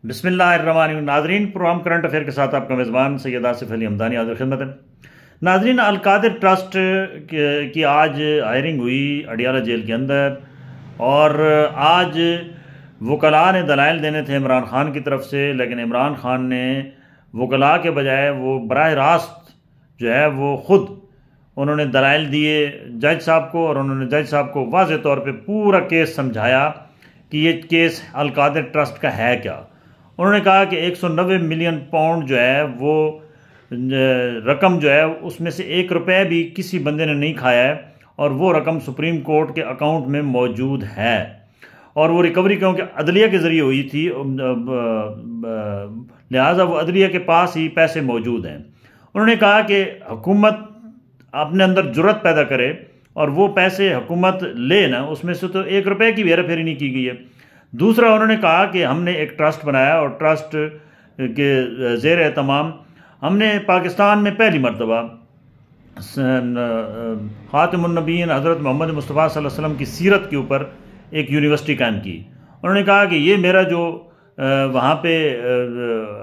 بسم اللہ الرحمن الرحیم۔ ناظرین، پروگرام کرنٹ افیئر کے ساتھ آپ کا میزبان سید آصف علی حمدانی حاضر خدمت ہے۔ ناظرین، القادر ٹرسٹ کی آج ہائرنگ ہوئی اڈیالہ جیل کے اندر، اور آج وکلاء نے دلائل دینے تھے عمران خان کی طرف سے، لیکن عمران خان نے وکلاء کے بجائے وہ براہ راست جو ہے وہ خود انہوں نے دلائل دیے جج صاحب کو، اور انہوں نے جج صاحب کو واضح طور پہ پورا کیس سمجھایا کہ یہ کیس القادر ٹرسٹ کا ہے کیا۔ انہوں نے کہا کہ 190 ملین پاؤنڈ جو ہے وہ رقم جو ہے اس میں سے 1 روپے بھی کسی بندے نے نہیں کھایا ہے، اور وہ رقم سپریم کورٹ کے اکاؤنٹ میں موجود ہے، اور وہ ریکوری کیونکہ عدلیہ کے ذریعے ہوئی تھی، لہٰذا وہ عدلیہ کے پاس ہی پیسے موجود ہیں۔ انہوں نے کہا کہ حکومت اپنے اندر جرت پیدا کرے اور وہ پیسے حکومت لے نا، اس میں سے تو 1 روپے کی بھی ہیرا پھیری نہیں کی گئی ہے۔ دوسرا، انہوں نے کہا کہ ہم نے ایک ٹرسٹ بنایا، اور ٹرسٹ کے زیر اہتمام ہم نے پاکستان میں پہلی مرتبہ خاتم النبیین حضرت محمد مصطفیٰ صلی اللہ علیہ وسلم کی سیرت کے اوپر ایک یونیورسٹی قائم کی۔ انہوں نے کہا کہ یہ میرا جو وہاں پہ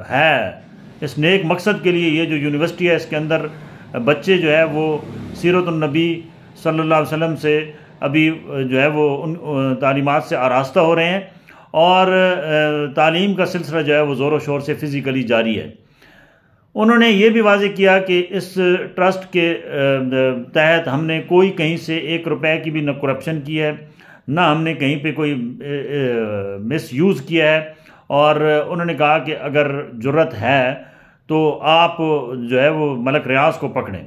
ہے اس نیک مقصد کے لیے یہ جو یونیورسٹی ہے، اس کے اندر بچے جو ہے وہ سیرت النبی صلی اللہ علیہ وسلم سے ابھی جو ہے وہ ان تعلیمات سے آراستہ ہو رہے ہیں، اور تعلیم کا سلسلہ جو ہے وہ زور و شور سے فزیکلی جاری ہے۔ انہوں نے یہ بھی واضح کیا کہ اس ٹرسٹ کے تحت ہم نے کوئی کہیں سے 1 روپے کی بھی نہ کرپشن کی ہے، نہ ہم نے کہیں پہ کوئی مس یوز کیا ہے، اور انہوں نے کہا کہ اگر جرت ہے تو آپ جو ہے وہ ملک ریاض کو پکڑیں۔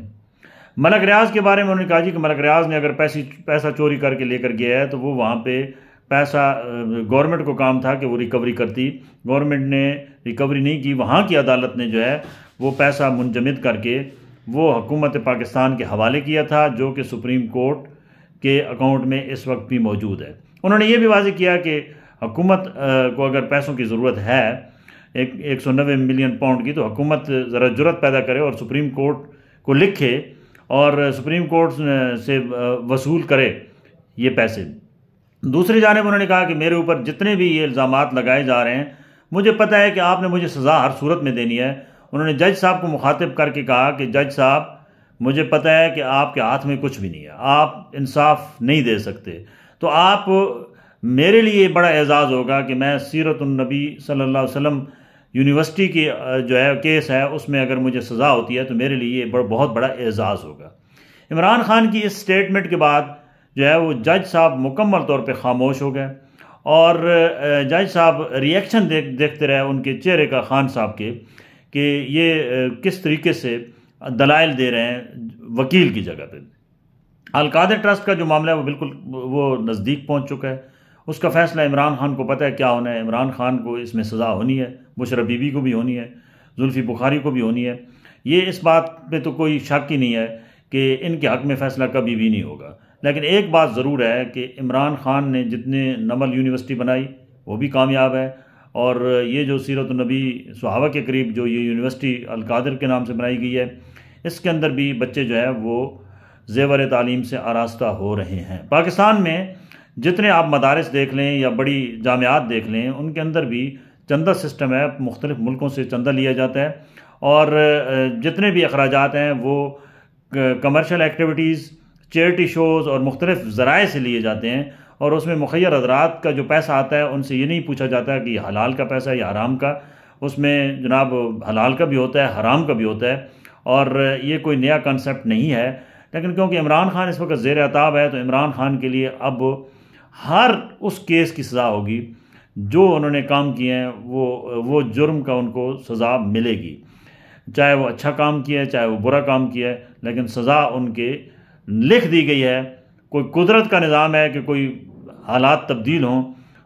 ملک ریاض کے بارے میں انہوں نے کہا جی کہ ملک ریاض نے اگر پیسہ چوری کر کے لے کر گیا ہے تو وہ وہاں پہ پیسہ گورنمنٹ کو کام تھا کہ وہ ریکوری کرتی، گورنمنٹ نے ریکوری نہیں کی، وہاں کی عدالت نے جو ہے وہ پیسہ منجمد کر کے وہ حکومت پاکستان کے حوالے کیا تھا، جو کہ سپریم کورٹ کے اکاؤنٹ میں اس وقت بھی موجود ہے۔ انہوں نے یہ بھی واضح کیا کہ حکومت کو اگر پیسوں کی ضرورت ہے 190 ملین پاؤنڈ کی، تو حکومت ذرا جرت پیدا کرے اور سپریم کورٹ کو لکھے اور سپریم کورٹ سے وصول کرے یہ پیسے۔ دوسری جانب انہوں نے کہا کہ میرے اوپر جتنے بھی یہ الزامات لگائے جا رہے ہیں، مجھے پتہ ہے کہ آپ نے مجھے سزا ہر صورت میں دینی ہے۔ انہوں نے جج صاحب کو مخاطب کر کے کہا کہ جج صاحب، مجھے پتہ ہے کہ آپ کے ہاتھ میں کچھ بھی نہیں ہے، آپ انصاف نہیں دے سکتے، تو آپ میرے لیے بڑا اعزاز ہوگا کہ میں سیرت النبی صلی اللہ علیہ وسلم یونیورسٹی کی جو ہے کیس ہے اس میں اگر مجھے سزا ہوتی ہے تو میرے لیے یہ بہت بڑا اعزاز ہوگا۔ عمران خان کی اس سٹیٹمنٹ کے بعد جو ہے وہ جج صاحب مکمل طور پہ خاموش ہو گئے، اور جج صاحب ریئیکشن دیکھتے رہے ان کے چہرے کا، خان صاحب کے، کہ یہ کس طریقے سے دلائل دے رہے ہیں وکیل کی جگہ پہ۔ القادر ٹرسٹ کا جو معاملہ ہے وہ بالکل وہ نزدیک پہنچ چکا ہے، اس کا فیصلہ عمران خان کو پتہ ہے کیا ہونا ہے۔ عمران خان کو اس میں سزا ہونی ہے، بشرا بی بی کو بھی ہونی ہے، زلفی بخاری کو بھی ہونی ہے، یہ اس بات پہ تو کوئی شک ہی نہیں ہے کہ ان کے حق میں فیصلہ کبھی بھی نہیں ہوگا۔ لیکن ایک بات ضرور ہے کہ عمران خان نے جتنے نمل یونیورسٹی بنائی وہ بھی کامیاب ہے، اور یہ جو سیرت النبی صحابہ کے قریب جو یہ یونیورسٹی القادر کے نام سے بنائی گئی ہے، اس کے اندر بھی بچے جو ہے وہ زیور تعلیم سے آراستہ ہو رہے ہیں۔ پاکستان میں جتنے آپ مدارس دیکھ لیں یا بڑی جامعات دیکھ لیں، ان کے اندر بھی چندہ سسٹم ہے، مختلف ملکوں سے چندہ لیا جاتا ہے، اور جتنے بھی اخراجات ہیں وہ کمرشل ایکٹیویٹیز، چیریٹی شوز اور مختلف ذرائع سے لیے جاتے ہیں، اور اس میں مخیر حضرات کا جو پیسہ آتا ہے ان سے یہ نہیں پوچھا جاتا کہ یہ حلال کا پیسہ ہے یا حرام کا، اس میں جناب حلال کا بھی ہوتا ہے، حرام کا بھی ہوتا ہے، اور یہ کوئی نیا کنسیپٹ نہیں ہے۔ لیکن کیونکہ عمران خان اس وقت زیر عتاب ہے، تو عمران خان کے لیے اب ہر اس کیس کی سزا ہوگی جو انہوں نے کام کیے ہیں، وہ جرم کا ان کو سزا ملے گی، چاہے وہ اچھا کام کیا ہے چاہے وہ برا کام کیا ہے، لیکن سزا ان کے لکھ دی گئی ہے۔ کوئی قدرت کا نظام ہے کہ کوئی حالات تبدیل ہوں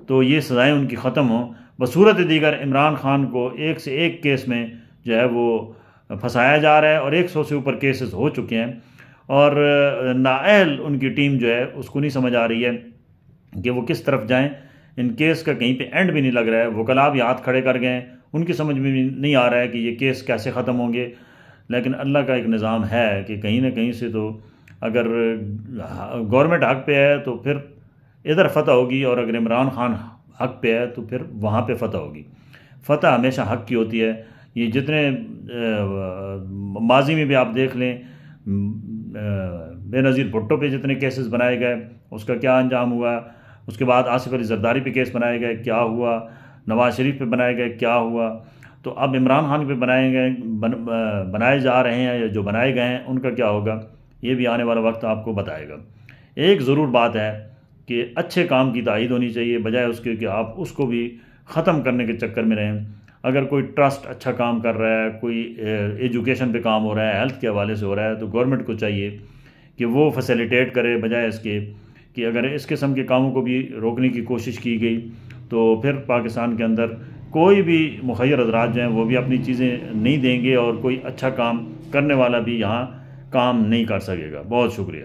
تو یہ سزائیں ان کی ختم ہوں، بصورت دیگر عمران خان کو ایک سے ایک کیس میں جو ہے وہ پھنسایا جا رہا ہے، اور 100 سے اوپر کیسز ہو چکے ہیں، اور نااہل ان کی ٹیم جو ہے اس کو نہیں سمجھ آ رہی ہے کہ وہ کس طرف جائیں۔ ان کیس کا کہیں پہ اینڈ بھی نہیں لگ رہا ہے، وکلاء بھی ہاتھ کھڑے کر گئے ہیں، ان کی سمجھ میں بھی نہیں آ رہا ہے کہ یہ کیس کیسے ختم ہوں گے۔ لیکن اللہ کا ایک نظام ہے کہ کہیں نہ کہیں سے تو اگر گورنمنٹ حق پہ ہے تو پھر ادھر فتح ہوگی، اور اگر عمران خان حق پہ ہے تو پھر وہاں پہ فتح ہوگی۔ فتح ہمیشہ حق کی ہوتی ہے۔ یہ جتنے ماضی میں بھی آپ دیکھ لیں، بے نظیر بھٹو پہ جتنے کیسز بنائے گئے اس کا کیا انجام ہوا، اس کے بعد آصف علی زرداری پہ کیس بنائے گئے کیا ہوا، نواز شریف پہ بنائے گئے کیا ہوا، تو اب عمران خان پہ بنائے جا رہے ہیں یا جو بنائے گئے ہیں ان کا کیا ہوگا، یہ بھی آنے والا وقت آپ کو بتائے گا۔ ایک ضرور بات ہے کہ اچھے کام کی تائید ہونی چاہیے، بجائے اس کے کہ آپ اس کو بھی ختم کرنے کے چکر میں رہیں۔ اگر کوئی ٹرسٹ اچھا کام کر رہا ہے، کوئی ایجوکیشن پہ کام ہو رہا ہے، ہیلتھ کے حوالے سے ہو رہا ہے، تو گورنمنٹ کو چاہیے کہ وہ فیسیلیٹیٹ کرے، بجائے اس کے کہ اگر اس قسم کے کاموں کو بھی روکنے کی کوشش کی گئی تو پھر پاکستان کے اندر کوئی بھی مخیر حضرات جو ہیں وہ بھی اپنی چیزیں نہیں دیں گے اور کوئی اچھا کام کرنے والا بھی یہاں کام نہیں کر سکے گا۔ بہت شکریہ۔